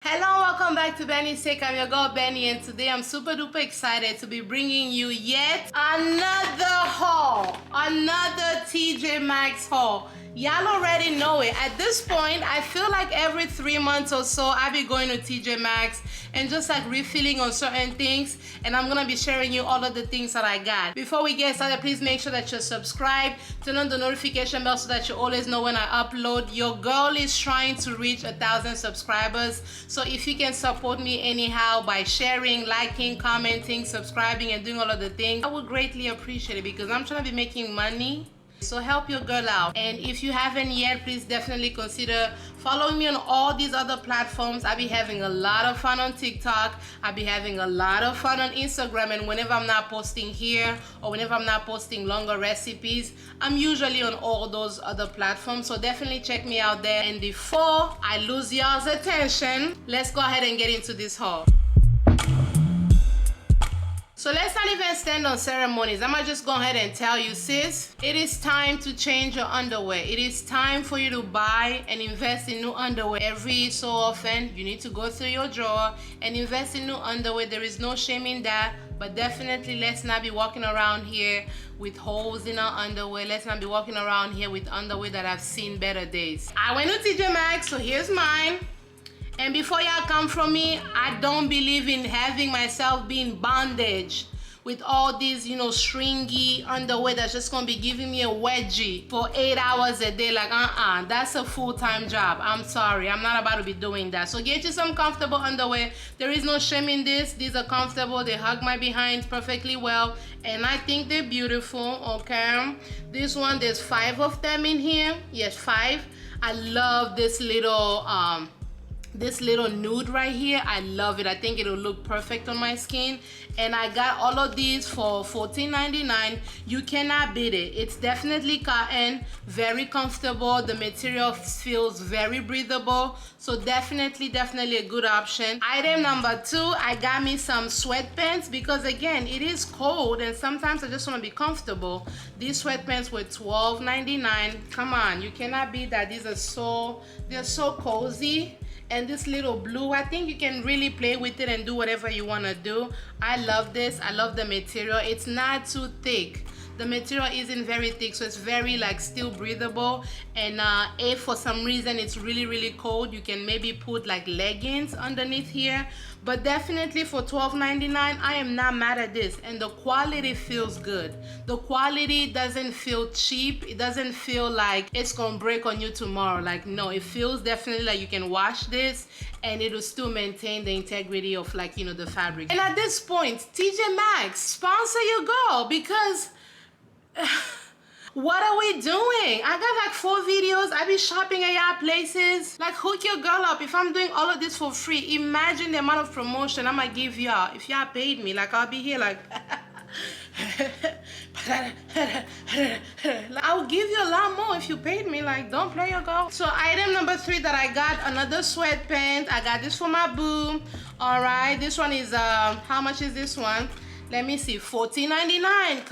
Hello, welcome back to Benny's Take. I'm your girl Benny, and today I'm super duper excited to be bringing you yet another haul, another TJ Maxx haul. Y'all already know it. At this point, I feel like every 3 months or so, I be going to TJ Maxx and just like refilling on certain things, and I'm gonna be sharing you all of the things that I got. Before we get started, please make sure that you're subscribed, turn on the notification bell so that you always know when I upload. Your girl is trying to reach 1,000 subscribers, so if you can support me anyhow by sharing, liking, commenting, subscribing, and doing all of the things, I would greatly appreciate it because I'm trying to be making money. So help your girl out. And if you haven't yet, please definitely consider following me on all these other platforms. I'll be having a lot of fun on TikTok. I'll be having a lot of fun on Instagram. And whenever I'm not posting here or whenever I'm not posting longer recipes, I'm usually on all those other platforms. So definitely check me out there. And before I lose y'all's attention, let's go ahead and get into this haul. So let's not even stand on ceremonies. I'm gonna just go ahead and tell you, sis, it is time to change your underwear. It is time for you to buy and invest in new underwear. Every so often, you need to go through your drawer and invest in new underwear. There is no shame in that, but definitely let's not be walking around here with holes in our underwear. Let's not be walking around here with underwear that have seen better days. I went to TJ Maxx, so here's mine. And before y'all come from me, I don't believe in having myself be in bondage with all these, stringy underwear that's just gonna be giving me a wedgie for 8 hours a day. Like, that's a full-time job. I'm sorry, I'm not about to be doing that. So get you some comfortable underwear. There is no shame in this. These are comfortable. They hug my behind perfectly well. And I think they're beautiful, okay? This one, there's 5 of them in here. Yes, 5. I love this little nude right here. I love it. I think it'll look perfect on my skin. And I got all of these for $14.99. You cannot beat it. It's definitely cotton, very comfortable. The material feels very breathable. So definitely a good option. Item number 2, I got me some sweatpants because again, it is cold and sometimes I just want to be comfortable. These sweatpants were $12.99. Come on, you cannot beat that. They're so cozy. And this little blue, I think you can really play with it and do whatever you want to do. I love this. I love the material. It's not too thick. The material isn't very thick, so it's very still breathable. And if for some reason it's really cold, you can maybe put like leggings underneath here. But definitely for $12.99, I am not mad at this. And the quality feels good. The quality doesn't feel cheap. It doesn't feel like it's gonna break on you tomorrow. Like, no, it feels definitely like you can wash this and it'll still maintain the integrity of the fabric. And at this point, TJ Maxx, sponsor your girl because what are we doing? I got 4 videos. I be shopping at y'all places. Hook your girl up. If I'm doing all of this for free, imagine the amount of promotion I'm gonna give y'all. If y'all paid me, I'll be here I'll give you a lot more if you paid me. Don't play your girl. So item number 3 that I got, another sweatpants. I got this for my boo. All right, this one is how much is this one? Let me see, $14.99.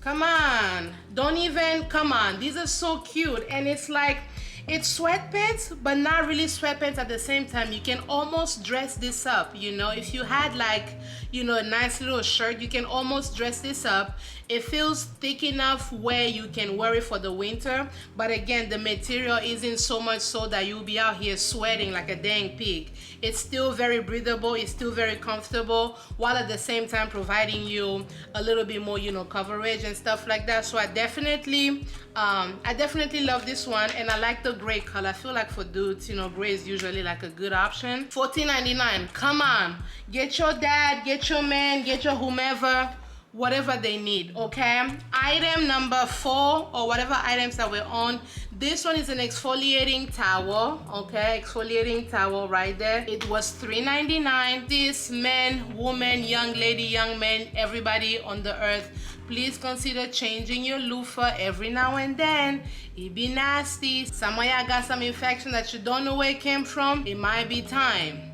Come on, don't even, come on. These are so cute. And it's sweatpants, but not really sweatpants at the same time. You can almost dress this up, if you had a nice little shirt, you can almost dress this up. It feels thick enough where you can wear it for the winter, but again, the material isn't so much so that you'll be out here sweating like a dang pig. It's still very breathable, it's still very comfortable, while at the same time providing you a little bit more, coverage and stuff like that. So I definitely love this one, and I like the gray color. I feel like for dudes, gray is usually a good option. $14.99. Come on, get your dad, get your man, get your whomever, whatever they need, okay? Item number 4, or whatever items that we're on. This one is an exfoliating towel, okay? Exfoliating towel right there. It was $3.99. This man, woman, young lady, young man, everybody on the earth, please consider changing your loofah every now and then. It be nasty. Some of y'all got some infection that you don't know where it came from. It might be time.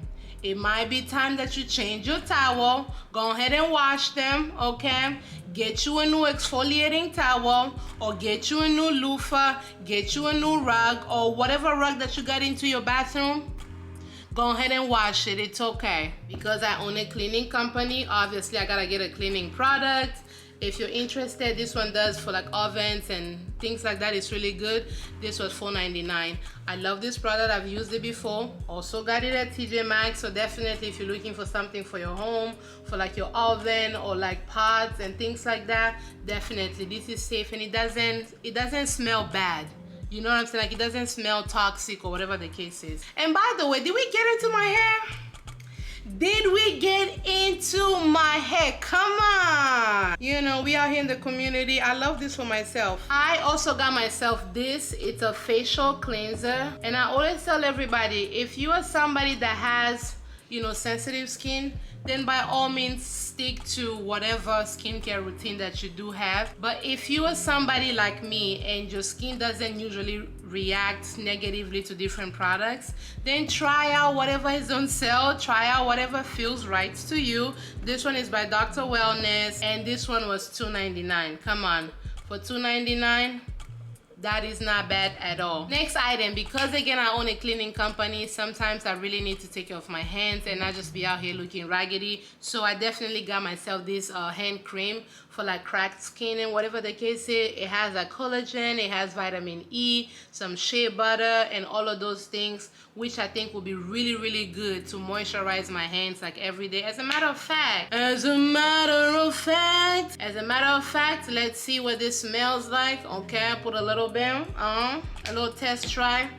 It might be time that you change your towel. Go ahead and wash them, okay? Get you a new exfoliating towel, or get you a new loofah, get you a new rug, or whatever rug that you got into your bathroom. go ahead and wash it. It's okay. Because I own a cleaning company, obviously I gotta get a cleaning product. If you're interested, this one does for like ovens and things like that. It's really good. This was $4.99. I love this product. I've used it before. Also got it at TJ Maxx. So definitely if you're looking for something for your home, for like your oven or like pots and things like that, definitely this is safe, and it doesn't smell bad. You know what I'm saying? Like, it doesn't smell toxic or whatever the case is. And by the way, did we get into my hair? Did we get into my hair? Come on. You know, we are here in the community. I love this for myself. I also got myself this. It's a facial cleanser. And I always tell everybody, if you are somebody that has, you know, sensitive skin, then by all means stick to whatever skincare routine that you do have. But if you are somebody like me and your skin doesn't usually react negatively to different products, then try out whatever is on sale. Try out whatever feels right to you. This one is by Dr. Wellness, and this one was $2.99. Come on, for $2.99, that is not bad at all. Next item, because again I own a cleaning company, sometimes I really need to take care of my hands and not just be out here looking raggedy. So I definitely got myself this hand cream for like cracked skin and whatever the case is. It has like collagen, it has vitamin E, some shea butter, and all of those things, which I think will be really good to moisturize my hands like every day. As a matter of fact, let's see what this smells like. Okay, I put a little bit, a little test try.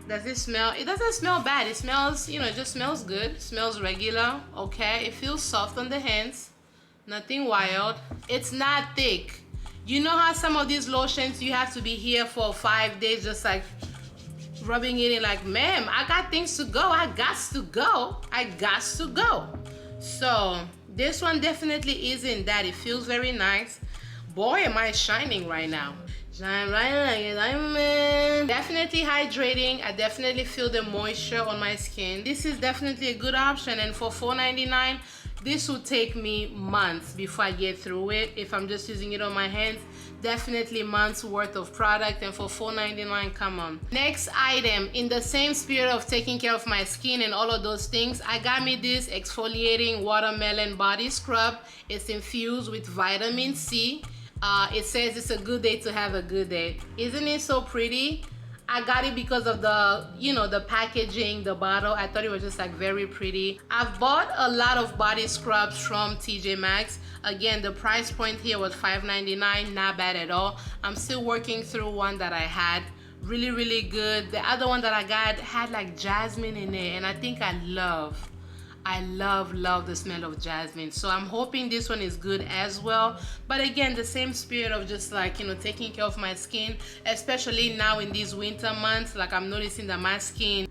Does it smell? It doesn't smell bad. It smells, you know, it just smells good. It smells regular. Okay, it feels soft on the hands. Nothing wild. It's not thick. You know how some of these lotions you have to be here for 5 days just like rubbing it in, like, ma'am, I got things to go. I got to go. So this one definitely isn't that. It feels very nice. Boy, am I shining right now. Shine right like a diamond. Definitely hydrating. I definitely feel the moisture on my skin. This is definitely a good option, and for $4.99, this will take me months before I get through it. If I'm just using it on my hands, definitely months worth of product, and for $4.99, come on. Next item, in the same spirit of taking care of my skin and all of those things, I got me this exfoliating watermelon body scrub. It's infused with vitamin C. It says it's a good day to have a good day. Isn't it so pretty? I got it because of the, you know, the packaging, the bottle. I thought it was just like very pretty. I've bought a lot of body scrubs from TJ Maxx. Again, the price point here was $5.99, not bad at all. I'm still working through one that I had. Really good. The other one that I got had like jasmine in it, and I think I love the smell of jasmine. So I'm hoping this one is good as well. But again, the same spirit of just like, you know, taking care of my skin, especially now in these winter months. Like, I'm noticing that my skin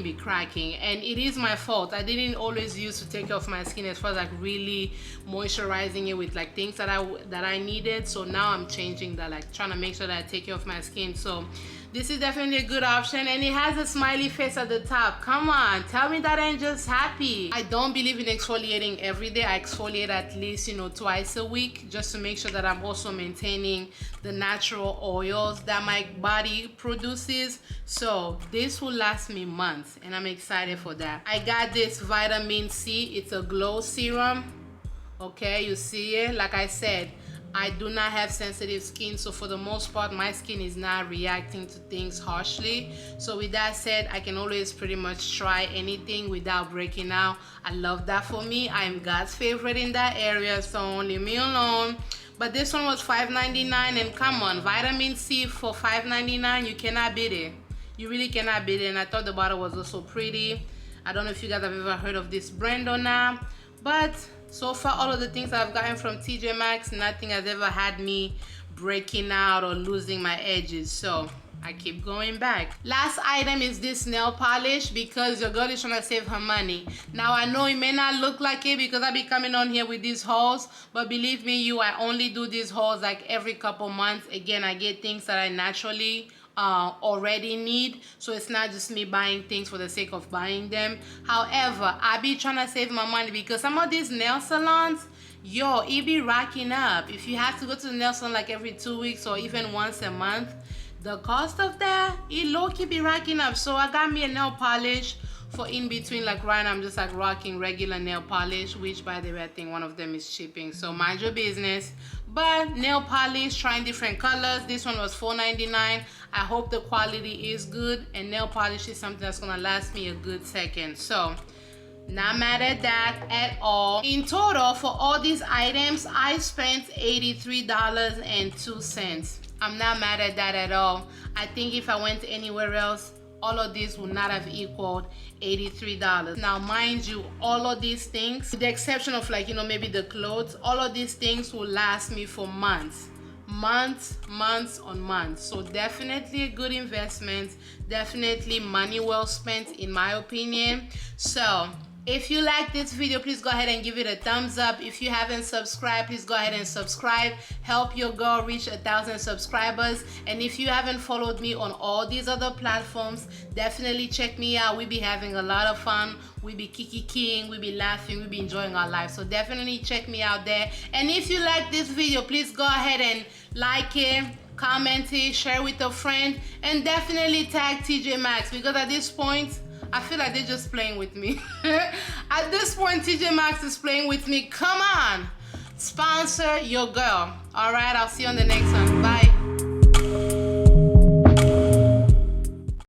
be cracking, and it is my fault. I didn't always used to take care of my skin as far as like really moisturizing it with like things that I needed. So now I'm changing that, like trying to make sure that I take care of my skin. So this is definitely a good option, and it has a smiley face at the top. Come on, tell me that ain't just happy. I don't believe in exfoliating every day. I exfoliate at least, you know, twice a week, just to make sure that I'm also maintaining the natural oils that my body produces. So this will last me months, and I'm excited for that. I got this vitamin C. It's a glow serum. Okay, you see it? Like I said, I do not have sensitive skin, so for the most part my skin is not reacting to things harshly. So with that said, I can always pretty much try anything without breaking out. I love that for me. I am God's favorite in that area, so leave me alone. But this one was $5.99, and come on, vitamin C for $5.99, you cannot beat it. You really cannot beat it. And I thought the bottle was also pretty. I don't know if you guys have ever heard of this brand or not, but so far, all of the things I've gotten from TJ Maxx, nothing has ever had me breaking out or losing my edges. So I keep going back. Last item is this nail polish, because your girl is trying to save her money. Now, I know it may not look like it because I be coming on here with these hauls, but believe me, I only do these hauls like every couple months. Again, I get things that I naturally already need, so it's not just me buying things for the sake of buying them. However, I be trying to save my money because some of these nail salons, yo, it be racking up. If you have to go to the nail salon like every 2 weeks or even once a month, the cost of that, it low-key be racking up. So I got me a nail polish For in between, like right now I'm just like rocking regular nail polish, which by the way I think one of them is shipping, so mind your business. But nail polish, trying different colors. This one was $4.99. I hope the quality is good, and nail polish is something that's gonna last me a good second, so not mad at that at all. In total, for all these items, I spent $83.02. I'm not mad at that at all. I think if I went anywhere else, all of these would not have equaled $83. Now, mind you, all of these things, with the exception of like, you know, maybe the clothes, all of these things will last me for months on months. So definitely a good investment, definitely money well spent in my opinion. So if you like this video, please go ahead and give it a thumbs up. If you haven't subscribed, please go ahead and subscribe. Help your girl reach 1,000 subscribers. And if you haven't followed me on all these other platforms, definitely check me out. We be having a lot of fun. We be kiki-keying, we be laughing, we be enjoying our life. So definitely check me out there. And if you like this video, please go ahead and like it, comment it, share with a friend, and definitely tag TJ Maxx, because at this point, I feel like they're just playing with me. At this point, TJ Maxx is playing with me. Come on, sponsor your girl. All right, I'll see you on the next one. Bye.